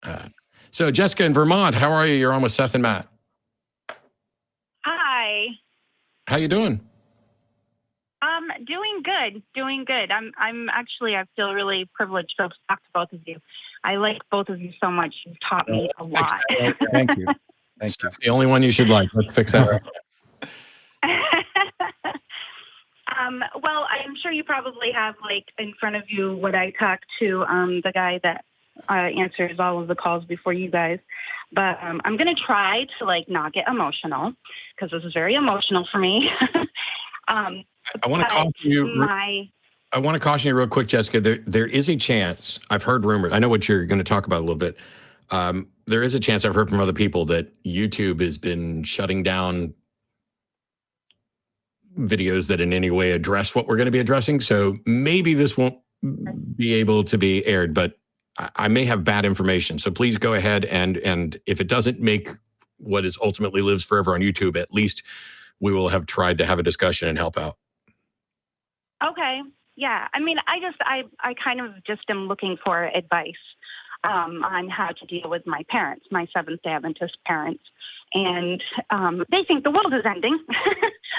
Uh, so Jessica in Vermont, how are you? You're on with Seth and Matt. Hi. How you doing? Doing good. I feel really privileged to talk to both of you. I like both of you so much. You've taught me a lot. Thank you. Thank you. That's the only one you should like. Let's fix that right. Well, I'm sure you probably have in front of you what I talked to the guy that answers all of the calls before you guys. But I'm going to try to not get emotional because this is very emotional for me. I want to caution you. I want to caution you real quick, Jessica. There is a chance. I've heard rumors. I know what you're going to talk about a little bit. There is a chance I've heard from other people that YouTube has been shutting down videos that in any way address what we're going to be addressing. So maybe this won't be able to be aired, but I may have bad information. So please go ahead and if it doesn't make what is ultimately lives forever on YouTube, at least we will have tried to have a discussion and help out. Okay. Yeah. I mean, I kind of just am looking for advice on how to deal with my parents, my Seventh-day Adventist parents. And they think the world is ending,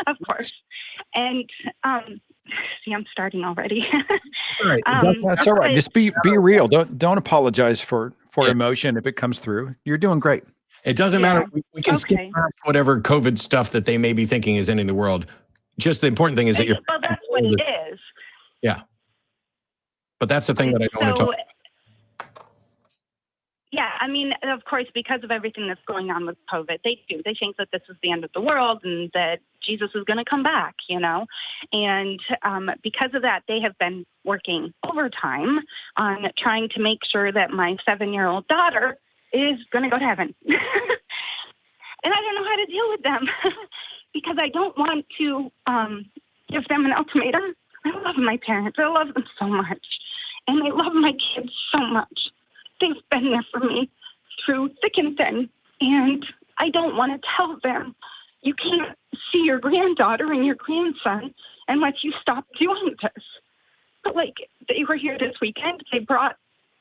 of course. And see, I'm starting already. All right. That's all right. Just be real. Don't apologize for emotion if it comes through. You're doing great. It doesn't matter. We can skip past whatever COVID stuff that they may be thinking is ending the world. Just the important thing is that you're. Well, that's what it is. Yeah. But that's the thing that I don't want to talk about. Yeah, I mean, of course, because of everything that's going on with COVID, they do. They think that this is the end of the world and that Jesus is going to come back, And because of that, they have been working overtime on trying to make sure that my 7-year-old daughter is going to go to heaven. And I don't know how to deal with them because I don't want to give them an ultimatum. I love my parents. I love them so much. And I love my kids so much. They've been there for me through thick and thin. And I don't want to tell them, you can't see your granddaughter and your grandson unless you stop doing this. But they were here this weekend. They brought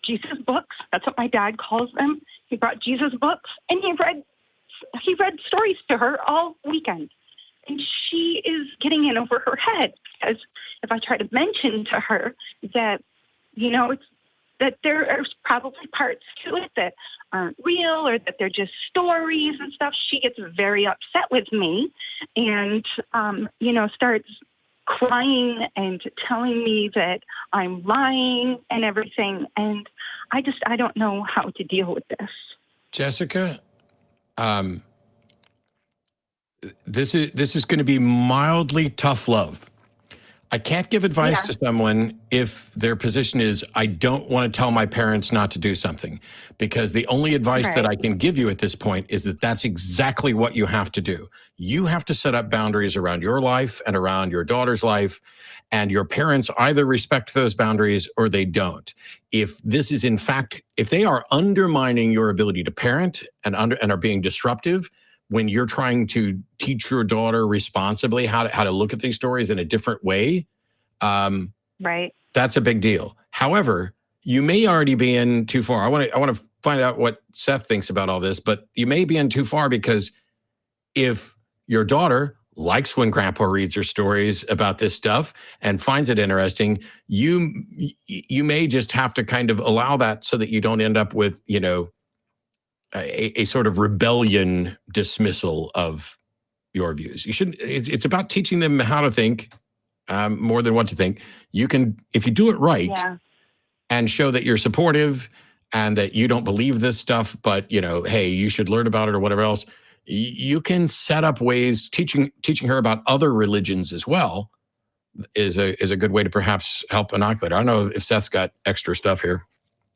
Jesus books. That's what my dad calls them. He brought Jesus books and he read stories to her all weekend. And she is getting in over her head because if I try to mention to her that, that there are probably parts to it that aren't real or that they're just stories and stuff, she gets very upset with me and, starts crying and telling me that I'm lying and everything. And I don't know how to deal with this. Jessica, this is going to be mildly tough love. I can't give advice to someone if their position is, I don't want to tell my parents not to do something, because the only advice that I can give you at this point is that that's exactly what you have to do. You have to set up boundaries around your life and around your daughter's life, and your parents either respect those boundaries or they don't. If this is in fact, if they are undermining your ability to parent and are being disruptive, when you're trying to teach your daughter responsibly how to look at these stories in a different way, that's a big deal. However, you may already be in too far. I want to find out what Seth thinks about all this, but you may be in too far because if your daughter likes when grandpa reads her stories about this stuff and finds it interesting, you may just have to kind of allow that so that you don't end up with, a sort of rebellion dismissal of your views. You shouldn't. It's about teaching them how to think more than what to think. You can, if you do it right, and show that you're supportive and that you don't believe this stuff, but hey, you should learn about it or whatever else. You can set up ways teaching her about other religions as well is a good way to perhaps help inoculate. I don't know if Seth's got extra stuff here.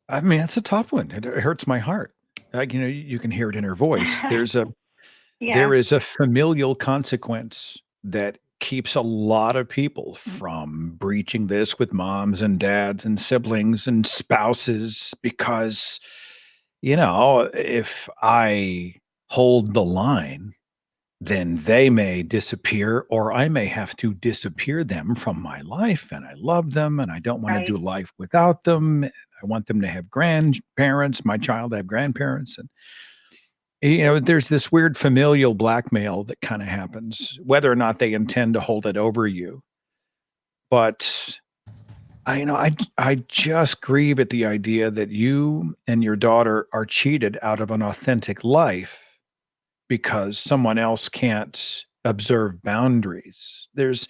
I mean, it's a tough one. It hurts my heart. You can hear it in her voice. There is a familial consequence that keeps a lot of people from breaching this with moms and dads and siblings and spouses because, if I hold the line, then they may disappear or I may have to disappear them from my life. And I love them and I don't want to do life without them. I want them to have grandparents, my child to have grandparents. And, there's this weird familial blackmail that kind of happens, whether or not they intend to hold it over you. But I just grieve at the idea that you and your daughter are cheated out of an authentic life because someone else can't observe boundaries. There's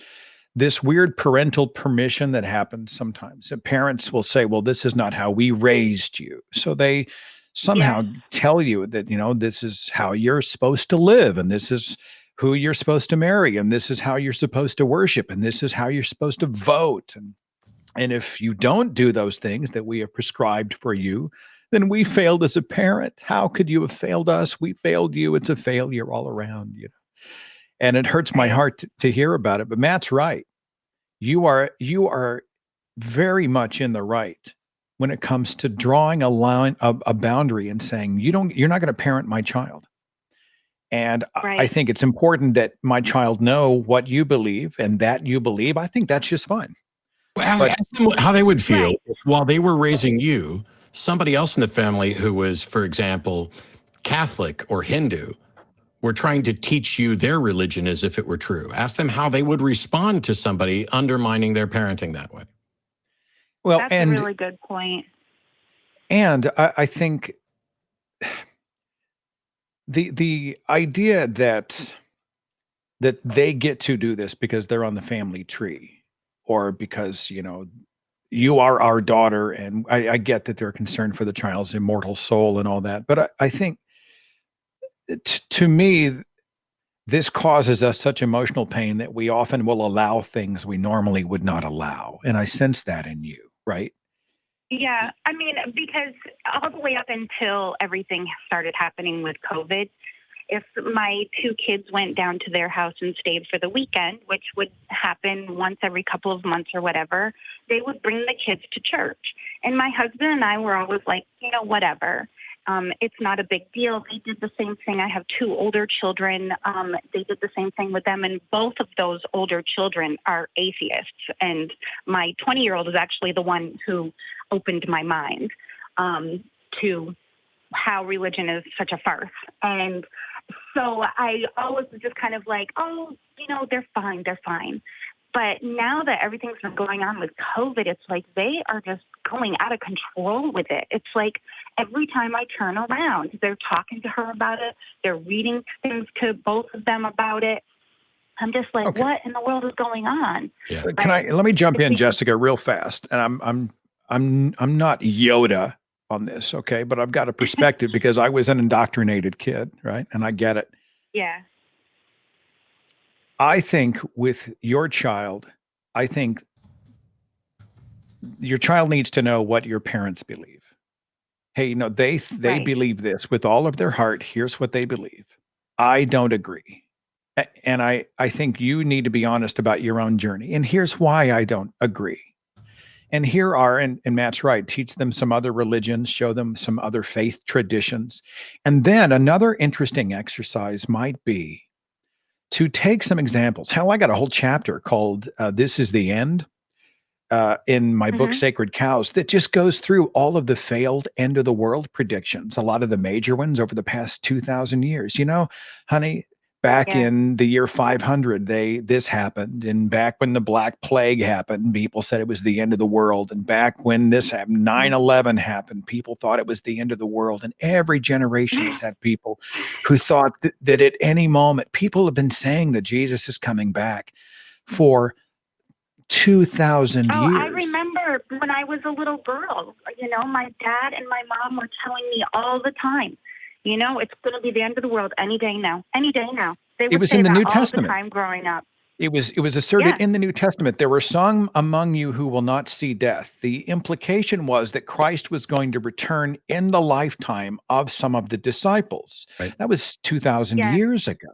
this weird parental permission that happens sometimes. And parents will say, well, this is not how we raised you. So they somehow tell you that, this is how you're supposed to live, and this is who you're supposed to marry, and this is how you're supposed to worship, and this is how you're supposed to vote. And if you don't do those things that we have prescribed for you, then we failed as a parent. How could you have failed us? We failed you. It's a failure all around, And it hurts my heart to hear about it. But Matt's right. You are very much in the right when it comes to drawing a line, a boundary, and saying you're not going to parent my child. And I think it's important that my child know what you believe and that you believe. I think that's just fine. Well, ask them how they would feel if, while they were raising you, somebody else in the family who was, for example, Catholic or Hindu, were trying to teach you their religion as if it were true. Ask them how they would respond to somebody undermining their parenting that way. Well, that's a really good point. And I think the idea that they get to do this because they're on the family tree, or because, you are our daughter, and I get that they're concerned for the child's immortal soul and all that. But I think, to me, this causes us such emotional pain that we often will allow things we normally would not allow. And I sense that in you, right? Yeah. I mean, because all the way up until everything started happening with COVID, if my two kids went down to their house and stayed for the weekend, which would happen once every couple of months or whatever, they would bring the kids to church. And my husband and I were always like, whatever. It's not a big deal. They did the same thing. I have two older children. They did the same thing with them. And both of those older children are atheists. And my 20-year-old is actually the one who opened my mind to how religion is such a farce. And so I always was just kind of like, they're fine. But now that everything's been going on with COVID, it's like they are just going out of control with it. It's like every time I turn around, they're talking to her about it. They're reading things to both of them about it. I'm just like, what in the world is going on? Yeah. Let me jump in, Jessica, real fast. And I'm not Yoda on this, okay? But I've got a perspective because I was an indoctrinated kid, right? And I get it. Yeah. I think with your child, I think your child needs to know what your parents believe. Hey, they believe this with all of their heart. Here's what they believe. I don't agree. And I think you need to be honest about your own journey. And here's why I don't agree. And here are, and Matt's right, teach them some other religions, show them some other faith traditions. And then another interesting exercise might be to take some examples. Hell, I got a whole chapter called This is the End in my book, Sacred Cows, that just goes through all of the failed end of the world predictions, a lot of the major ones over the past 2,000 years. Honey, back in the year 500, this happened. And back when the Black Plague happened, people said it was the end of the world. And back when this happened, 9/11 happened, people thought it was the end of the world. And every generation has had people who thought that at any moment, people have been saying that Jesus is coming back for 2,000 years. I remember when I was a little girl, my dad and my mom were telling me all the time, it's going to be the end of the world any day now. They would it was say in the that New all Testament. the time growing up. It was asserted in the New Testament. There were some among you who will not see death. The implication was that Christ was going to return in the lifetime of some of the disciples. Right. That was 2,000 years ago.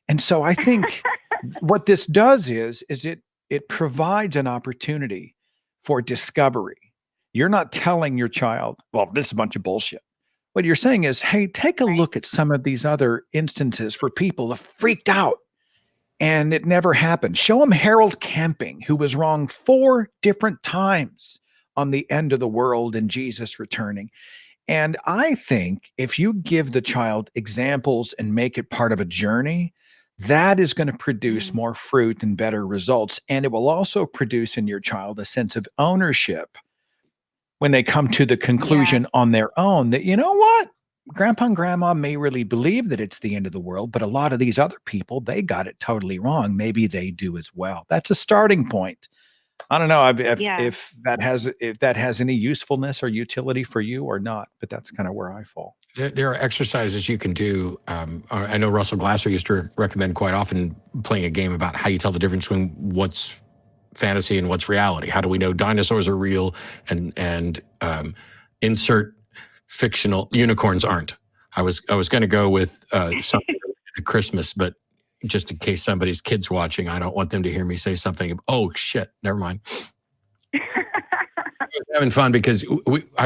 And so I think what this does is it provides an opportunity for discovery. You're not telling your child, well, this is a bunch of bullshit. What you're saying is, hey, take a look at some of these other instances where people have freaked out and it never happened. Show them Harold Camping, who was wrong 4 different times on the end of the world and Jesus returning. And I think if you give the child examples and make it part of a journey, that is going to produce more fruit and better results. And it will also produce in your child a sense of ownership when they come to the conclusion on their own that, you know what? Grandpa and grandma may really believe that it's the end of the world, but a lot of these other people, they got it totally wrong. Maybe they do as well. That's a starting point. I don't know if that has any usefulness or utility for you or not, but that's kind of where I fall. There are exercises you can do. I know Russell Glasser used to recommend quite often playing a game about how you tell the difference between what's fantasy and what's reality. How do we know dinosaurs are real and insert fictional unicorns aren't? I was going to go with something at Christmas, but just in case somebody's kid's watching, I don't want them to hear me say something. Oh shit! Never mind. Having fun because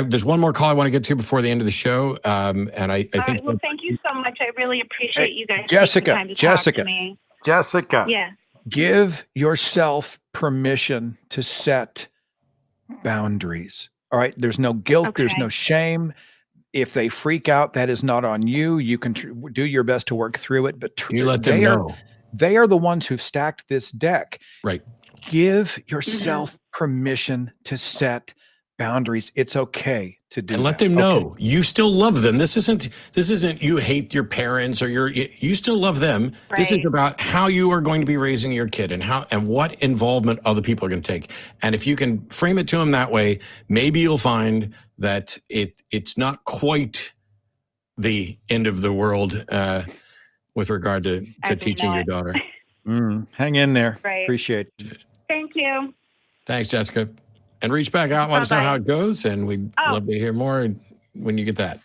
there's one more call I want to get to before the end of the show, and I think. Well, thank you so much. I really appreciate you guys. Jessica, Jessica. Yeah. Give yourself permission to set boundaries. All right. There's no guilt. Okay. There's no shame. If they freak out, that is not on you. You can do your best to work through it, but you let them know. They are the ones who've stacked this deck. Right. Give yourself permission to set boundaries. It's okay to do and let them know you still love them. This isn't you hate your parents or you still love them. Right. This is about how you are going to be raising your kid and what involvement other people are going to take. And if you can frame it to them that way, maybe you'll find that it's not quite the end of the world with regard to teaching your daughter. Hang in there. Right. Appreciate it. Thank you. Thanks, Jessica. And reach back out and let us know how it goes. And we'd love to hear more when you get that.